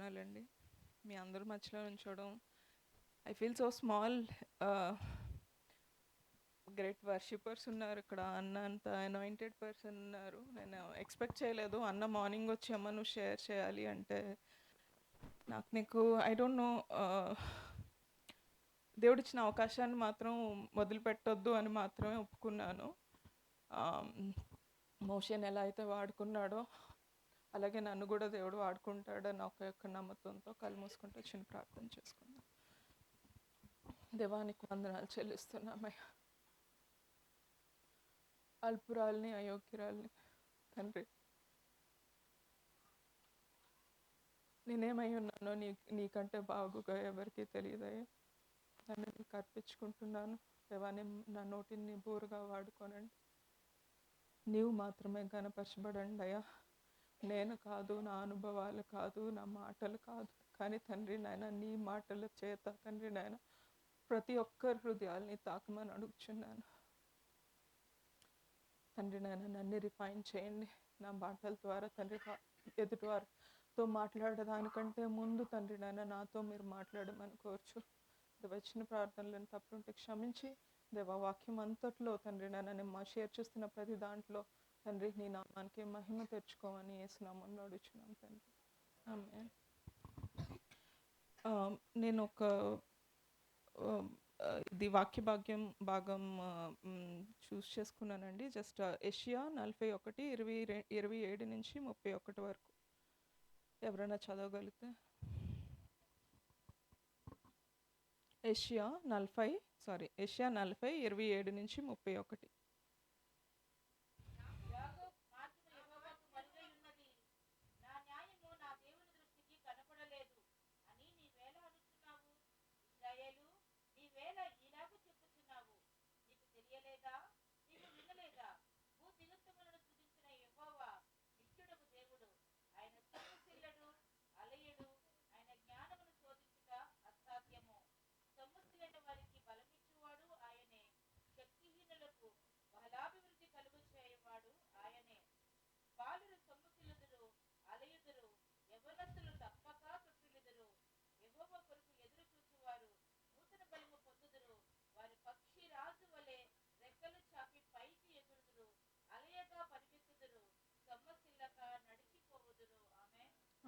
వందనాలండి. మీ అందరి మధ్యలో నుంచోవడం I feel so small. Great worshippers ఉన్నారు ఇక్కడ. అన్న అంత అనాయింటెడ్ పర్సన్ ఉన్నారు. నేను ఎక్స్పెక్ట్ చేయలేదు అన్న మార్నింగ్ వచ్చి అమ్మ నువ్వు షేర్ చేయాలి అంటే. నీకు ఐ డోంట్ నో, దేవుడిచ్చిన అవకాశాన్ని మాత్రం వదిలిపెట్టొద్దు అని మాత్రమే ఒప్పుకున్నాను. మోషన్ ఎలా అయితే వాడుకున్నాడో అలాగే నన్ను కూడా దేవుడు వాడుకుంటాడని ఒక యొక్క నమ్మకంతో కళ్ళు మూసుకుంటూ చిన్న ప్రార్థన చేసుకుందాం. దేవానికి వందనాలు చెల్లిస్తున్నామయ్యా. అల్పురాల్ని, అయోగ్యురాల్ని తండ్రి, నేనేమై ఉన్నానో నీకంటే బాగుగా ఎవరికి తెలియదయ్యా. నన్ను నీకు అర్పించుకుంటున్నాను దేవాని. నా నోటిని బోరుగా వాడుకోనండి. నీవు మాత్రమే కనపరచబడండి అయ్యా. నేను కాదు, నా అనుభవాలు కాదు, నా మాటలు కాదు, కానీ తండ్రి నాయన నీ మాటల చేత తండ్రి నాయన ప్రతి ఒక్కరి హృదయాల్ని తాకమని అడుగుచున్నాను తండ్రి నాయన. నన్ను రిఫైన్ చేయండి నా మాటల ద్వారా తండ్రి. ఎదుటి వారితో మాట్లాడేదానికంటే ముందు తండ్రి నాయన నాతో మీరు మాట్లాడమని కోర్చు. వచ్చిన ప్రార్థనలను తప్పుంటే క్షమించి దేవా, వాక్యం అంతట్లో తండ్రి నాయన నేను షేర్ చేస్తున్న ప్రతి దాంట్లో తండ్రి నీ నామానికి మహిమ తెచ్చుకోమని యేసునామములో అడుగుచున్నాం తండ్రి. ఆమేన్. నేను ఒక ఇది వాక్య భాగం చూస్ చేసుకున్నానండి. జస్ట్ యెషయా 41:27 నుంచి 31 వరకు ఎవరైనా చదవగలిగితే. యెషయా 40:27 నుంచి 31.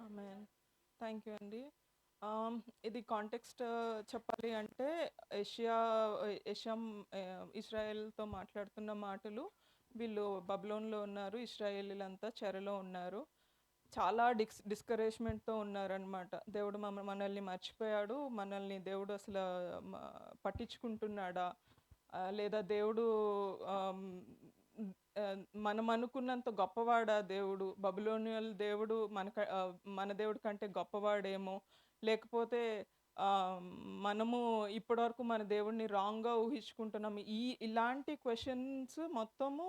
ఆమేన్. థ్యాంక్ యూ అండి. ఇది కాంటెక్స్ట్ చెప్పాలి అంటే యెషయా ఇజ్రాయెల్తో మాట్లాడుతున్న మాటలు. వీళ్ళు బబులోన్లో ఉన్నారు, ఇజ్రాయేలీలంతా చెరలో ఉన్నారు. చాలా డిస్కరేజ్మెంట్తో ఉన్నారనమాట. దేవుడు మనల్ని మర్చిపోయాడు, మనల్ని దేవుడు అసలు పట్టించుకుంటున్నాడా, లేదా దేవుడు మనం అనుకున్నంత గొప్పవాడా దేవుడు, బబులోనియల్ దేవుడు మన దేవుడి కంటే గొప్పవాడేమో, లేకపోతే మనము ఇప్పటివరకు మన దేవుడిని రాంగ్గా ఊహించుకుంటున్నాము. ఇలాంటి క్వశ్చన్స్ మొత్తము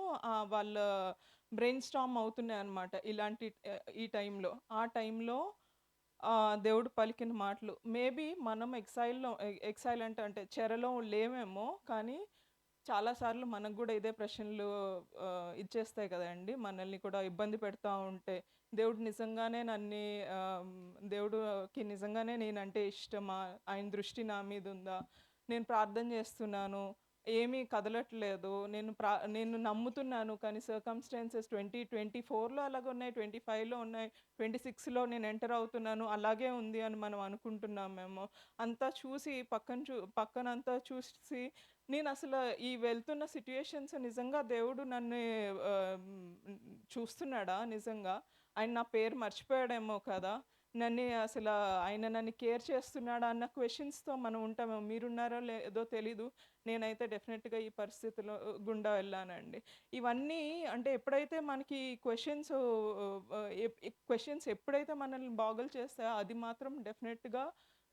వాళ్ళ బ్రెయిన్ స్టార్మ్ అవుతున్నాయి అన్నమాట ఈ టైంలో. ఆ టైంలో దేవుడు పలికిన మాటలు మేబీ మనం ఎక్సైల్ అంటే చెరలో లేమేమో, కానీ చాలాసార్లు మనకు కూడా ఇదే ప్రశ్నలు ఇచ్చేస్తాయి కదండి. మనల్ని కూడా ఇబ్బంది పెడతా ఉంటే దేవుడికి నిజంగానే నేనంటే ఇష్టమా, ఆయన దృష్టి నా మీద ఉందా, నేను ప్రార్థన చేస్తున్నాను ఏమీ కదలట్లేదు, నేను నమ్ముతున్నాను కానీ సర్కమ్స్టాన్సెస్ 2024లో అలాగే ఉన్నాయి, 25లో ఉన్నాయి, 26లో నేను ఎంటర్ అవుతున్నాను అలాగే ఉంది అని మనం అనుకుంటున్నామేమో. అంతా చూసి పక్కనంతా చూసి నేను అసలు ఈ వెళ్తున్న సిట్యుయేషన్స్ నిజంగా దేవుడు నన్ను చూస్తున్నాడా, నిజంగా ఆయన నా పేరు మర్చిపోయాడేమో కదా, ఆయన నన్ను కేర్ చేస్తున్నాడా అన్న క్వశ్చన్స్తో మనం ఉంటామేమో. మీరున్నారో లేదో తెలీదు, నేనైతే డెఫినెట్గా ఈ పరిస్థితిలో గుండా వెళ్ళానండి. ఇవన్నీ అంటే ఎప్పుడైతే మనకి క్వశ్చన్స్ ఎప్పుడైతే మనల్ని బాగులు చేస్తాయో అది మాత్రం డెఫినెట్గా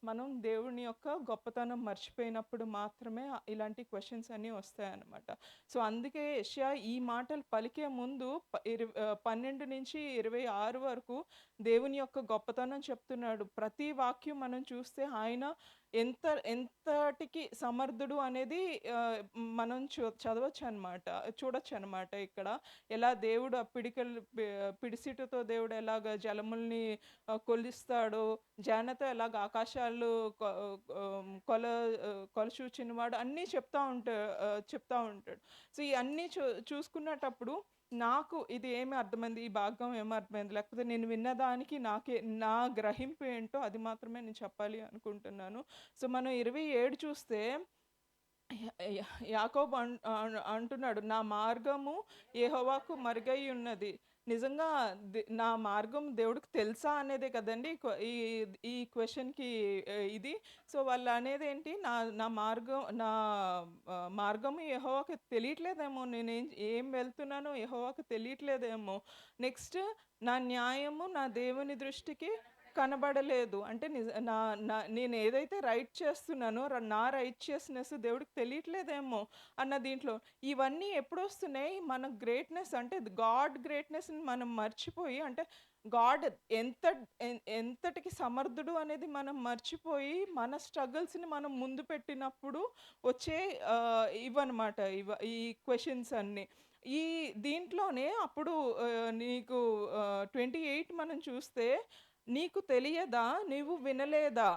మనం దేవుని యొక్క గొప్పతనం మర్చిపోయినప్పుడు మాత్రమే ఇలాంటి క్వెషన్స్ అన్నీ వస్తాయన్నమాట. సో, అందుకే యెషయా ఈ మాటలు పలికే ముందు 12-26 వరకు దేవుని యొక్క గొప్పతనం చెప్తున్నాడు. ప్రతి వాక్యం మనం చూస్తే ఆయన ఎంత ఎంతటికి సమర్థుడు అనేది మనం చదవచ్చనమాట. చూడొచ్చనమాట ఇక్కడ. ఎలా దేవుడు ఆ పిడిసిటతో దేవుడు ఎలాగా జలముల్ని కొలిస్తాడో, జానతో ఎలాగ ఆకాశాలు కొ కొలచూచినవాడు అన్నీ చెప్తా ఉంటాడు. సో, ఇయన్నీ చూసుకునేటప్పుడు నాకు ఇది ఏమి అర్థమైంది, ఈ భాగం ఏమి అర్థమైంది, లేకపోతే నేను విన్నదానికి నా గ్రహింపు ఏంటో అది మాత్రమే నేను చెప్పాలి అనుకుంటున్నాను. సో, మనం 27 చూస్తే య య యాకోబు అంటున్నాడు, "నా మార్గము యెహోవాకు మరుగైయున్నది." నిజంగా నా మార్గం దేవుడికి తెలుసా అనేదే కదండీ! ఈ ఈ క్వెషన్‌కి ఇది. సో, వాళ్ళనేదేంటి నా మార్గము యెహోవాకి తెలియట్లేదేమో, ఏం వెళ్తున్నానో యెహోవాకి తెలియట్లేదేమో. నెక్స్ట్, నా న్యాయము నా దేవుని దృష్టికి కనబడలేదు. అంటే నా నా నేనేదైతే రైట్ చేస్తున్నానో నా రైచియస్‌నెస్ దేవుడికి తెలియట్లేదేమో అన్న దీంట్లో. ఇవన్నీ ఎప్పుడొస్తున్నాయి? మన గ్రేట్‌నెస్ అంటే గాడ్ గ్రేట్‌నెస్‌ని మనం మర్చిపోయి, అంటే గాడ్ ఎంత ఎంతటికి సమర్థుడు అనేది మనం మర్చిపోయి, మన స్ట్రగుల్స్‌ని మనం ముందు పెట్టినప్పుడు వచ్చే ఇవన్నమాట. ఈ క్వెషన్స్ అన్నీ. ఈ దీంట్లోనే అప్పుడు నీకు 28 మనం చూస్తే, "నీకు తెలియదా? నీవు వినలేదా?"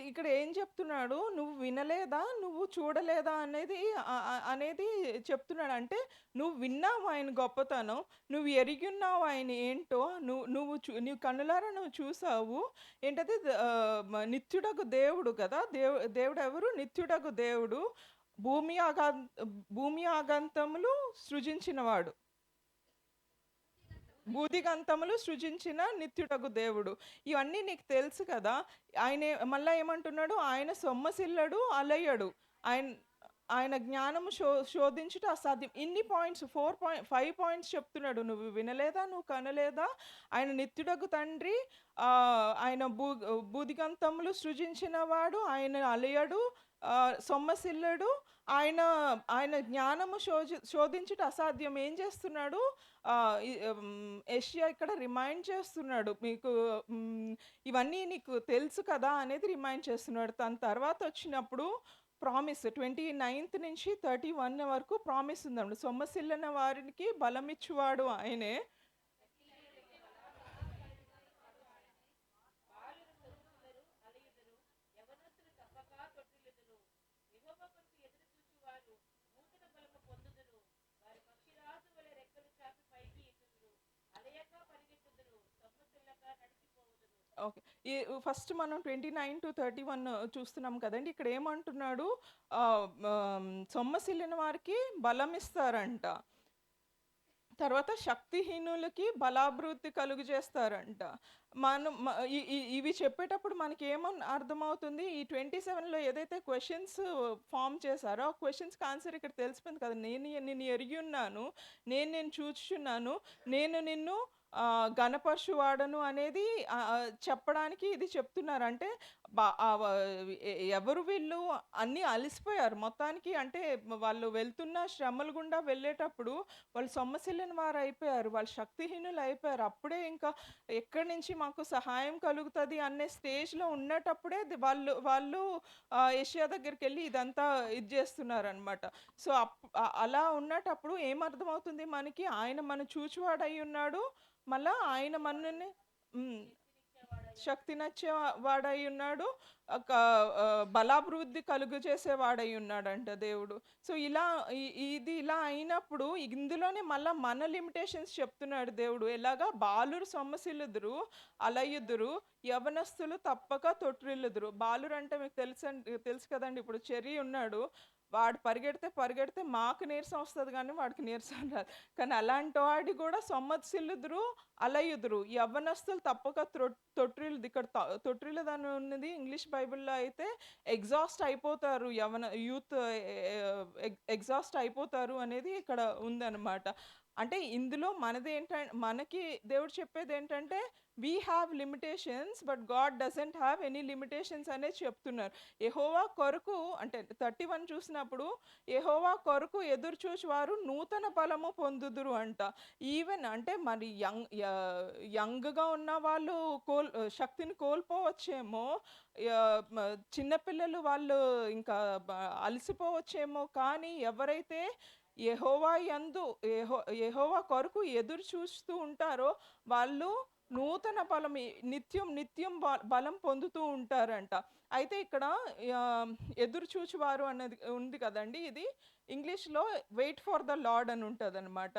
ఇక్కడ ఏం చెప్తున్నాడు? "నువ్వు వినలేదా? నువ్వు చూడలేదా?" అనేది చెప్తున్నాడు. అంటే నువ్వు విన్నావు ఆయన గొప్పతనం. నువ్వు ఎరిగున్నావు ఆయన ఏంటో. నీ కన్నులారా నువ్వు చూసావు. ఏంటది నిత్యుడగు దేవుడు కదా! దేవుడెవరు? నిత్యుడగు దేవుడు. భూమి ఆగా భూమి ఆగంతములు సృజించినవాడు. భూదిగంతములు సృజించిన నిత్యుడగు దేవుడు. ఇవన్నీ నీకు తెలుసు కదా! మళ్ళా ఏమంటున్నాడు? ఆయన సొమ్మసిల్లడు, అలయడు. ఆయన ఆయన జ్ఞానము శోధించుట అసాధ్యం. ఇన్ని పాయింట్స్ 5 పాయింట్స్ చెప్తున్నాడు. నువ్వు వినలేదా? నువ్వు కనలేదా? ఆయన నిత్యుడగు తండ్రి, ఆయన భూదిగంతములు సృజించినవాడు, ఆయన అలయడు, సొమ్మసిల్లడు, ఆయన ఆయన జ్ఞానము శోధించుట అసాధ్యం. ఏం చేస్తున్నాడు? యెషయా ఇక్కడ రిమైండ్ చేస్తున్నాడు. ఇవన్నీ నీకు తెలుసు కదా! అనేది రిమైండ్ చేస్తున్నాడు. తన తర్వాతొచ్చినప్పుడు ప్రామిస్ 29 నుంచి 31 వరకు ప్రామిస్ ఉందండి. సొమ్మసిల్లిన వారికి బలమిచ్చువాడు ఆయనే. ఓకే. ఫస్ట్ మనం 29-31 చూస్తున్నాం కదండీ! ఇక్కడ ఏమంటున్నాడు? సొమ్మసిల్లిన వారికి బలమిస్తారంట. తర్వాత శక్తిహీనులకి బలాభివృద్ధి కలుగజేస్తారంట. మనం ఇవి చెప్పేటప్పుడు మనకేమని అర్థమవుతుంది? ఈ 27లో ఏదైతే క్వెషన్స్ ఫార్మ్ చేశారో, ఆ క్వెషన్స్‌కి ఆన్సర్ ఇక్కడ తెలిసిపోయింది కదా! నిన్ను ఎరిగియున్నాను. నిన్ను చూచుచున్నాను. నేను నిన్ను ఘనపరచువాడను అనేది చెప్పడానికి ఇది చెప్తున్నారు. అంటే బ ఆహ్, వ ఎవరు వీళ్ళు అన్నీ అలిసిపోయారు మొత్తానికి. అంటే వాళ్ళు వెళ్తున్న శ్రమల గుండా వెళ్ళేటప్పుడు వాళ్ళు సొమ్మసిల్లిన వారైపోయారు. వాళ్ళు శక్తిహీనులయిపోయారు. అప్పుడే ఇంకా ఎక్కడి నుంచి మాకు సహాయం కలుగుతది అనే స్టేజ్‌లో ఉన్నటప్పుడే వాళ్ళు వాళ్ళు యెషయా దగ్గరికెళ్ళి ఇదంతా ఇది జేస్తున్నారనమాట. సో, అలా ఉన్నటప్పుడు ఏమర్థమవుతుంది మనకి? ఆయన మన చూచువాడయ్యున్నాడు. మళ్ళా ఆయన మనల్ని హ్మ్. శక్తినిచ్చే వాడయ్యున్నాడు. బలాభివృద్ధి కలుగజేసేవాడయ్యున్నాడంట దేవుడు. సో, ఇది ఇలా అయినప్పుడు ఇందులోనే మళ్ళా మన లిమిటేషన్స్ చెప్తున్నాడు దేవుడు. ఎలాగా? బాలురు సొమ్మసిల్లుదురు, అలయుదురు, యవనస్తులు తప్పక తొట్రిల్లుదురు. బాలురంటే మీకు తెలుసు కదండీ! ఇప్పుడు చెర్రీ ఉన్నాడు. వాడు పరిగెడితే మాకు నీరసం వస్తది గానీ, వాడికి నీరసం రాదు. కానీ అలాంటి వాడు గూడా సొమ్మసిల్లుదురు, అలయుదురు. యవ్వనస్తులు తప్పక తొట్రిల్లుది. ఇక్కడ తొట్రిల్లదని ఉన్నది ఇంగ్లీష్ బైబిల్‌లో అయితే ఎగ్జాస్ట్ అయిపోతారు. యూత్ ఎగ్జాస్ట్ అయిపోతారు అనేది ఇక్కడ ఉందనమాట. అంటే ఇందులో మనకి దేవుడు చెప్పేదేంటంటే, we have limitations but God doesn't have any limitations అనేది చెప్తున్నారు. యెహోవా కొరకు అంటే 31 చూసినప్పుడు, యెహోవా కొరకు ఎదురు చూచువారు నూతన బలము పొందుదురు అంట. ఈవెన్ అంటే మరి యంగ్‌గా ఉన్న వాళ్ళు శక్తిని కోల్పోవచ్చేమో. చిన్న పిల్లలు వాళ్ళు ఇంకా బ అలసిపోవచ్చేమో. కానీ ఎవరైతే యెహోవా యందు యెహోవా కొరకు ఎదురు చూస్తూ ఉంటారో వాళ్ళు నూతన బలం నిత్యం బలం పొందుతూ ఉంటారంట. అయితే ఇక్కడ ఎదురు చూచువారు అన్నది ఉంది కదండీ! ఇది ఇంగ్లీష్‌లో వెయిట్ ఫర్ ద లార్డ్ అని ఉంటదనమాట.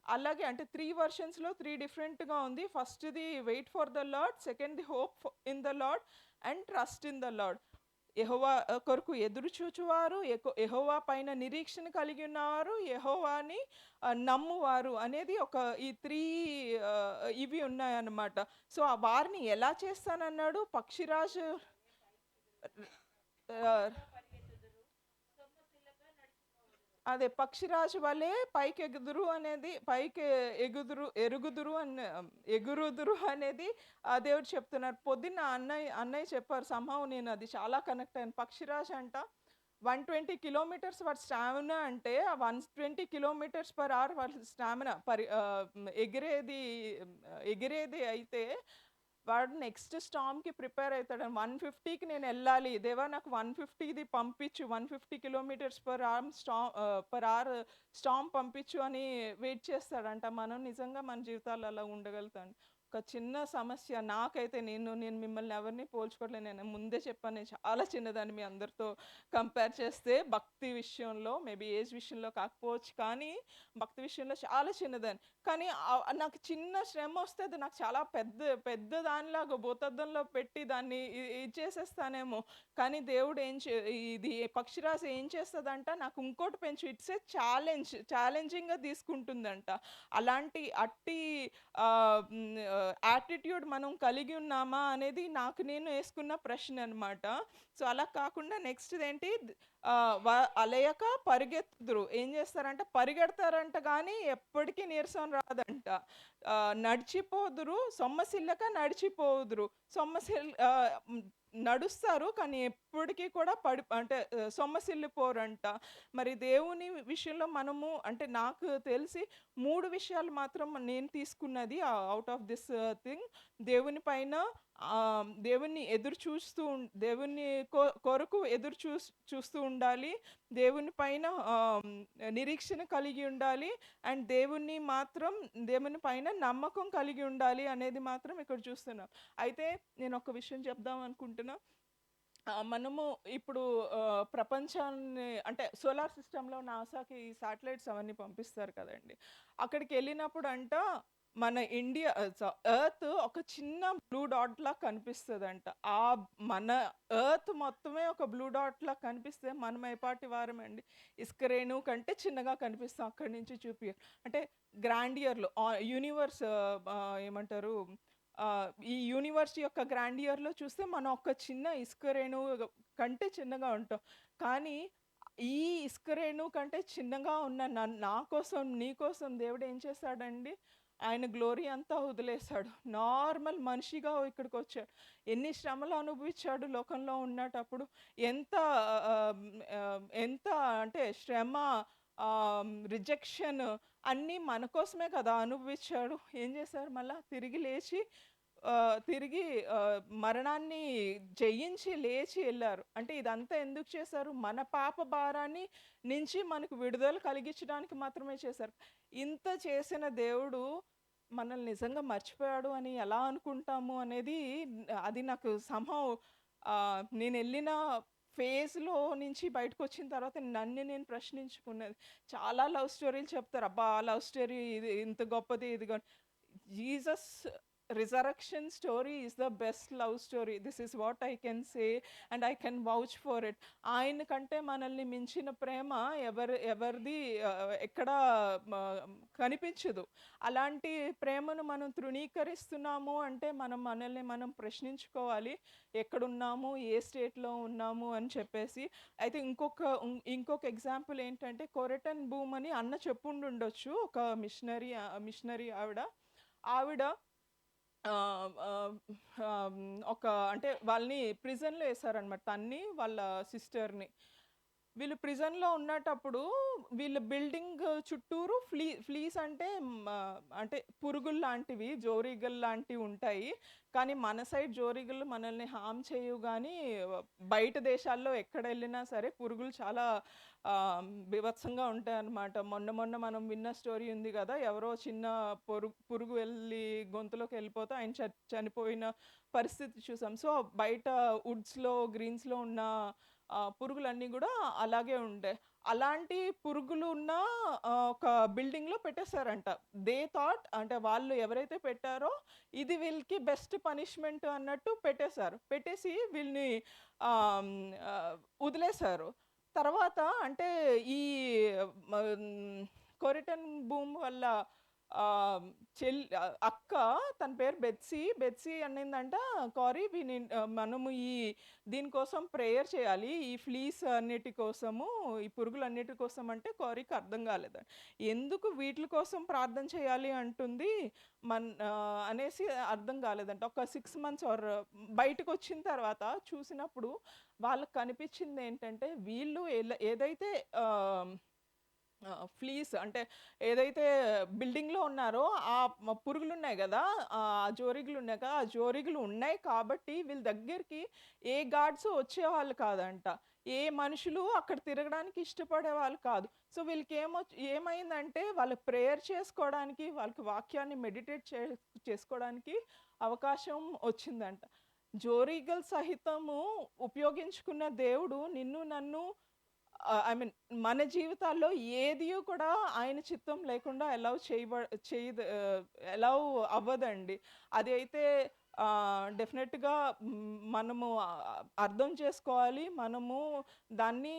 అలాగే అంటే 3 వెర్షన్స్‌లో 3 డిఫరెంట్‌గా ఉంది. ఫస్ట్‌ది వెయిట్ ఫర్ ద లార్డ్, సెకండ్‌ది hope in the Lord and trust in the Lord. Jehovah కొరకు ఎదురు చూచువారు, యెహోవా పైన నిరీక్షణ కలిగి ఉన్నవారు, యెహోవాని నమ్మువారు అనేది ఈ 3 ఇవి ఉన్నాయన్నమాట. సో, వారిని ఎలా చేస్తానన్నాడు? పక్షిరాజు ఆహ్, అదే పక్షిరాజు వలె పైకి ఎగురుదురు అనేది దేవుడు చెప్తున్నారు. పొద్దున్న అన్నయ్య చెప్పారు. సమ్‌హౌ నేను అది చాలా కనెక్ట్ అయ్యాను. పక్షిరాజు అంట 120 కిలోమీటర్స్ వాడి స్టామినా అంటే, ఆ 120 కిలోమీటర్స్ పర్ అవర్ వాళ్ళ స్టామినా ఎగిరేది అయితే వాడు నెక్స్ట్ స్టార్మ్‌కి ప్రిపేర్ అయితాడని 150కి నేనెళ్ళాలి. దేవా నాకు 150ది పంపించు. 150 కిలోమీటర్స్ పర్ అవర్ స్టార్మ్ పంపించు అని వెయిట్ చేస్తాడంట. మనం నిజంగా మన జీవితాల్లో అలా ఉండగలుగుతాం. ఒక చిన్న సమస్య నాకైతే నేను మిమ్మల్ని ఎవరిని పోల్చుకోవట్లేదు. నేను ముందే చెప్పాను. నేను చాలా చిన్నదాన్ని మీ అందరితో కంపేర్ చేస్తే. భక్తి విషయంలో మేబీ ఏజ్ విషయంలో కాకపోవచ్చు. కానీ భక్తి విషయంలో చాలా చిన్నదాన్ని. కానీ నాకు చిన్న శ్రమొస్తే అది నాకు చాలా పెద్ద దానిలాగా భూతద్దంలో పెట్టి దాన్ని ఇది చేసేస్తానేమో. కానీ దేవుడు ఇది పక్షిరాజు ఏం చేస్తదంట, నాకు ఇంకోటి పెంచు. ఇట్స్ ఎ ఛాలెంజింగ్‌గా తీసుకుంటుందంట. అట్టి యాటిట్యూడ్ మనం కలిగి ఉన్నామా అనేది నాకు నేను యేసుకున్న ప్రశ్న అనమాట. సో, అలా కాకుండా నెక్స్ట్‌దేంటి అలయక పరిగెత్తుదురు. ఏం చేస్తారంటే పరిగెడతారంట గానీ ఎప్పటికి నీరసం రాదంట. నడిచిపోదురు, సొమ్మసిల్లక నడిచిపోదురు. నడుస్తారు కానీ ఎప్పటికి కూడా సొమ్మసిల్లిపోరంట. మరి దేవుని విషయంలో మనము అంటే నాకు తెలిసి 3 విషయాలు మాత్రం నేను తీసుకున్నది ఔట్ ఆఫ్ దిస్ థింగ్. దేవుని పైన దేవుణ్ణి ఎదురు చూస్తూ దేవుని కొరకు ఎదురు చూస్తూ ఉండాలి. దేవుని పైన నిరీక్షణ కలిగి ఉండాలి. అండ్ దేవుని పైన నమ్మకం కలిగి ఉండాలి అనేది మాత్రం ఇక్కడ చూస్తున్నాం. అయితే నేను ఒక విషయం చెప్దాం అనుకుంటున్నా. మనము ఇప్పుడు ప్రపంచాన్ని అంటే సోలార్ సిస్టమ్‌లో నాసాకి శాటిలైట్స్ అవన్నీ పంపిస్తారు కదండీ! అక్కడికెళ్ళినప్పుడంట మన ఇండియా ఎర్త్ ఒక చిన్న బ్లూ డాట్‌లా కనిపిస్తదంట. మన ఎర్త్ మొత్తమే ఒక బ్లూ డాట్‌లా కనిపిస్తే మనం ఏపాటి వారమండి? ఇసుక రేణువు కంటే చిన్నగా కనిపిస్తాం అక్కడి నుంచి అంటే గ్రాండియర్‌లో యూనివర్స్ ఏమంటారు? ఈ యూనివర్స్ యొక్క గ్రాండియర్‌లో చూస్తే మనం ఒక చిన్న ఇసుక రేణువు కంటే చిన్నగా ఉంటాం. కానీ ఈ ఇసుక రేణువు కంటే చిన్నగా ఉన్న నా కోసం, నీ కోసం దేవుడు ఏం చేశాడండి? ఆయన గ్లోరీ అంతా వదిలేసాడు. నార్మల్ మనిషిగా ఇక్కడికొచ్చాడు. ఎన్ని శ్రమలు అనుభవించాడు లోకంలో ఉన్నటప్పుడు. ఎంత ఎంత అంటే శ్రమ, రిజెక్షన్ అన్నీ మన కోసమే కదా అనుభవించాడు. ఏం చేశారు మళ్ళా తిరిగి లేచి తిరిగి మరణాన్ని జయించి లేచి ఎళ్లారు. అంటే ఇదంతా ఎందుకు చేశారు? మన పాప భారాన్ని నుంచి మనకు విడుదల కలిగించడానికి మాత్రమే చేశారు. ఇంత చేసిన దేవుడు మనల్ని నిజంగా మర్చిపోయాడు అని ఎలా అనుకుంటాము అనేది అది నాకు సమ్‌హౌ నేనెళ్ళిన ఫేజ్‌లో నుంచి బయటకొచ్చిన తర్వాత నన్ను నేను ప్రశ్నించుకున్నది. చాలా లవ్ స్టోరీలు చెప్తారు. అబ్బా! ఆ లవ్ స్టోరీ ఇది ఇంత గొప్పది, Jesus resurrection story is the best love story. This is what I can say and I can vouch for it. ఆయన కంటే మనల్ని మించిన ప్రేమ ఎవరిది ఎక్కడా కనిపించదు. అలాంటి ప్రేమను మనం తృణీకరిస్తున్నాము అంటే మనం మనల్ని మనం ప్రశ్నించుకోవాలి. ఎక్కడున్నాము? ఏ స్టేట్‌లో ఉన్నాము? అని చెప్పేసి. అయితే ఇంకొక ఎగ్జాంపుల్ ఏంటంటే 'కొరెటన్ బూమ్' అని అన్న చెప్పుండుండొచ్చు. ఒక మిషనరీ ఆవిడ. ఆవిడ ఆహ్, ఆహ్, ఒక అంటే వాళ్ళని ప్రిజన్‌లో ఏసారనమాట. తన్ని, వాళ్ళ సిస్టర్‌ని. వీళ్ళు ప్రిజన్‌లో ఉన్నటప్పుడు వీళ్ళ బిల్డింగ్ చుట్టూరు ఫ్లీస్ అంటే అంటే పురుగుల్లాంటివి, జోరీగల్లాంటివి ఉంటాయి. కానీ మన సైడ్ జోరీగలు మనల్ని హార్మ్ చేయవు గానీ, బయట దేశాల్లో ఎక్కడెళ్ళినా సరే పురుగులు చాలా బీభత్సంగా ఉంటాయన్నమాట. మొన్న మొన్న మనం విన్న స్టోరీ ఉంది గదా! ఎవరో చిన్న పురుగు వెళ్ళి గొంతులోకెళ్ళిపోతే ఆయన చనిపోయిన పరిస్థితి చూసాం. సో, బయట వుడ్స్‌లో, గ్రీన్స్‌లో ఉన్న పురుగులన్నీ గూడా అలాగే ఉండే. అలాంటి పురుగులు ఉన్న ఒక బిల్డింగ్‌లో పెట్టేసారంట. దే థాట్ అంటే వాళ్ళు ఎవరైతే పెట్టారో ఇది వీళ్ళకి బెస్ట్ పనిష్మెంట్ అన్నట్టు పెట్టేసారు. పెట్టేసి వీళ్ళని ఆహ్, హ్మ్, ఆహ్, వదిలేసారు. తర్వాత అంటే ఈ కొరిటన్ బూమ్ వల్ల ఆహ్, అక్క తన పేరు బెట్సీ. బెట్సీ అనిందంట, "కారీ మనము దీనికోసం ప్రేయర్ చేయాలి. ఈ ఫ్లీస్ అన్నిటి కోసము, ఈ పురుగులన్నిటి కోసం" అంటే కారీకి అర్థం కాలేదంట. ఎందుకు వీటిల కోసం ప్రార్థన చేయాలి అంటుంది అనేసి అర్థం కాలేదంట. ఒక 6 మంత్స్ బయటకొచ్చిన తర్వాత చూసినప్పుడు వాళ్ళకి కనిపించిందేంటంటే, వీళ్ళు ఏదైతే ఫ్లీస్ అంటే ఏదైతే బిల్డింగ్‌లో ఉన్నారో పురుగులున్నాయి గదా! జోరీగులున్నాయి కదా! ఆ జోరీగులు ఉన్నాయి కాబట్టి వీళ్ళ దగ్గరికి ఏ గార్డ్స్ వచ్చేవాళ్ళు కాదంట. ఏ మనుషులు అక్కడ తిరగడానికి ఇష్టపడేవాళ్ళు కాదు. సో, ఏమైందంటే వాళ్ళు ప్రేయర్ చేసుకోవడానికి, వాళ్ళకి వాక్యాన్ని మెడిటేట్ చేసుకోవడానికి అవకాశం వచ్చిందంట. జోరీగల్ సహితము ఉపయోగించుకున్న దేవుడు నిన్ను, నన్ను ఐ మీన్ మన జీవితాల్లో ఏదియు కూడా ఆయన చిత్తం లేకుండా ఎలౌ అవ్వదండి. అది అయితే డెఫినెట్‌గా మనము అర్థం చేసుకోవాలి. మనము దాన్ని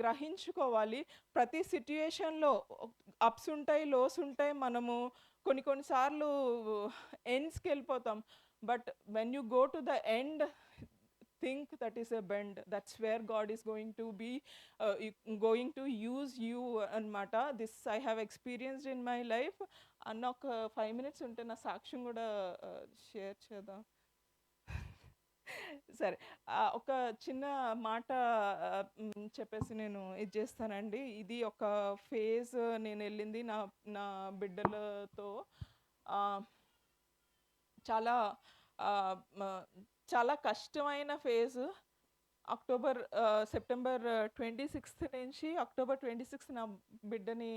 గ్రహించుకోవాలి. ప్రతి సిట్యుయేషన్‌లో అప్స్ ఉంటాయి, లోస్ ఉంటాయి. మనము కొన్ని సార్లు ఎండ్స్‌కెళ్ళిపోతాం. But when you go to the end, think that is a bend. That's where God is going to use you అన్నమాట. This I have experienced in my life. అన్న ఒక 5 మినిట్స్ ఉంటే నా సాక్ష్యం గూడా షేర్ చేద్దాం. సరే. ఒక చిన్న మాట చెప్పేసి నేను ఇది జేస్తానండి. ఇది ఒక ఫేజ్ నేనెళ్ళింది నా నా బిడ్డలతో. ఆహ్, చాలా ఆహ్, మ చాలా కష్టమైన ఫేజ్. సెప్టెంబర్ 26 నుంచి అక్టోబర్ 26 నా బిడ్డని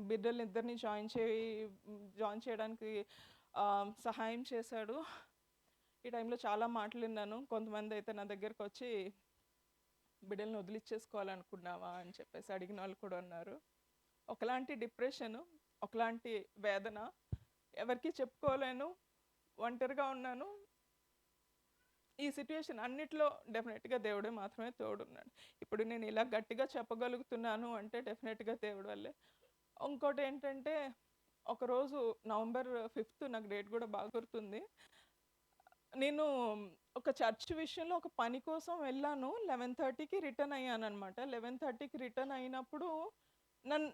బిడ్డలిద్దరిని జాయిన్ చేయడానికి సహాయం చేశాడు. ఈ టైంలో చాలా మాటలు విన్నాను. కొంతమందయితే నా దగ్గరకొచ్చి, "బిడ్డల్ని వదిలిచ్చేసుకోవాలనుకున్నావా?" అని చెప్పేసి అడిగిన వాళ్ళు కూడా ఉన్నారు. ఒకలాంటి డిప్రెషను, ఒకలాంటి వేదన. ఎవరికీ చెప్పుకోలేను. ఒంటరిగా ఉన్నాను. ఈ సిట్యుయేషన్ అన్నిట్లో డెఫినెట్‌గా దేవుడే మాత్రమే తోడున్నాడు. ఇప్పుడు నేను ఇలా గట్టిగా చెప్పగలుగుతున్నాను అంటే డెఫినెట్‌గా దేవుడి వల్లే. ఇంకోటేంటంటే, ఒకరోజు నవంబర్ 5 నాకు డేట్ గూడా బాగా గుర్తుంది. నేను ఒక చర్చ్ విషయంలో ఒక పని కోసం వెళ్ళాను. 11:30కి రిటర్న్ అయ్యాననమాట. 11:30కి రిటర్న్ అయినప్పుడు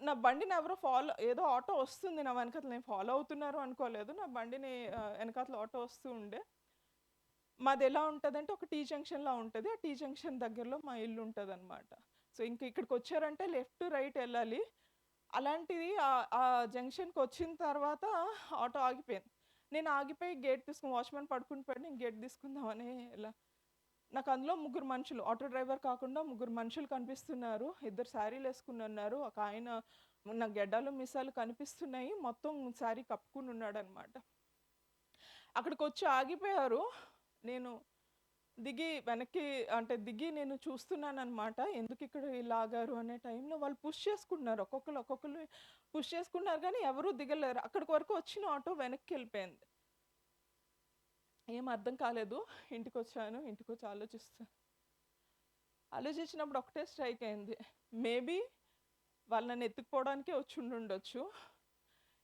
నా బండిని ఎవరో ఏదో ఆటో వస్తుంది నా వెనకాతల. నేను ఫాలో అవుతున్నారు అనుకోలేదు. నా బండిని ఎనకాతల ఆటో వస్తూ ఉండే. మాదెలా ఉంటదంటే ఒక టీ జంక్షన్‌లా ఉంటది. ఆ టీ జంక్షన్ దగ్గరలో మా ఇల్లు ఉంటదనమాట. సో, ఇక్కడికొచ్చారంటే లెఫ్ట్, రైట్ ఎళ్ళాలి. అలాంటిది ఆ జంక్షన్‌కొచ్చిన తర్వాత ఆటో ఆగిపోయింది. నేను ఆగిపోయి గేట్ తీసుకొని, వాచ్‌మెన్ పడుకుని పోయాడు. నేను గేట్ తీసుకుందామని నాకు అందులో ముగ్గురు మనుషులు, ఆటో డ్రైవర్ కాకుండా ముగ్గురు మనుషులు కనిపిస్తున్నారు. ఇద్దరు శారీలేసుకొనున్నారు. ఒకాయన నా గెడ్డాలు, మీసాలు కనిపిస్తున్నాయి. మొత్తం శారీ కప్పుకొనున్నాడనమాట. అక్కడికొచ్చి ఆగిపోయారు. నేను దిగి నేను చూస్తున్నాననమాట. ఎందుకిక్కడ ఇలా ఆగారు అనే టైంలో వాళ్ళు పుష్ చేసుకుంటున్నారు. ఒక్కొక్కళ్ళు పుష్ చేసుకుంటున్నారు గానీ ఎవరు దిగలేరు. అక్కడికి వరకు వచ్చిన ఆటో వెనక్కెళ్ళిపోయింది. ఏం అర్థం కాలేదు. ఇంటికొచ్చాను. ఇంటికొచ్చి ఆలోచించినప్పుడు ఒకటే స్ట్రైక్ అయింది. మేబీ వాళ్ళు నన్ను ఎత్తుకుపోవడానికే వచ్చుండుండొచ్చు.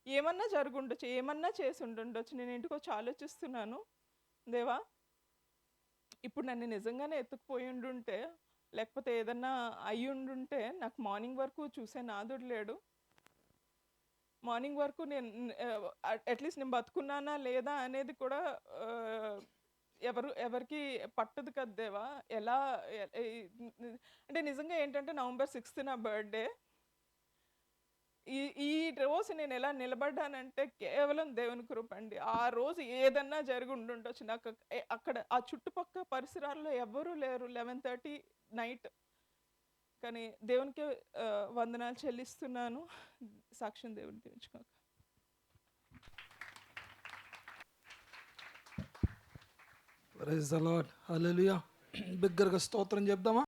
ఏమన్నా జరుగుండొచ్చు. ఏమన్నా చేసుండుండొచ్చు. నేను ఇంటికొచ్చి ఆలోచిస్తున్నాను. దేవా! ఇప్పుడు నన్ను నిజంగానే ఎత్తుకుపోయుండుంటే, లేకపోతే ఏదన్నా అయ్యుండుంటే నాకు మార్నింగ్ వరకు చూసే నాథుడు లేడు. మార్నింగ్ వరకు నేను అట్‌లీస్ట్ నేను బతుకున్నానా లేదా అనేది కూడా ఆహ్, ఎవరికీ పట్టదు కదా దేవా! ఎలా ఎ ఈ అంటే నిజంగా ఏంటంటే నవంబర్ 6 నా బర్త్‌డే. ఈ ఈ రోజు నేనెలా నిలబడ్డానంటే కేవలం దేవుని కృపండి. ఆ రోజు ఏదన్నా జరిగుండుండొచ్చు. నాకు అక్కడ ఆ చుట్టుపక్క పరిసరాల్లో ఎవ్వరూ లేరు. 11:30 నైట్. కానీ దేవునికే వందనాలు చెల్లిస్తున్నాను. సాక్ష్యం దేవుడు దీవించుగాక. Praise the Lord. హల్లెలూయా. బిగ్గరగా స్తోత్రం చెప్దామా?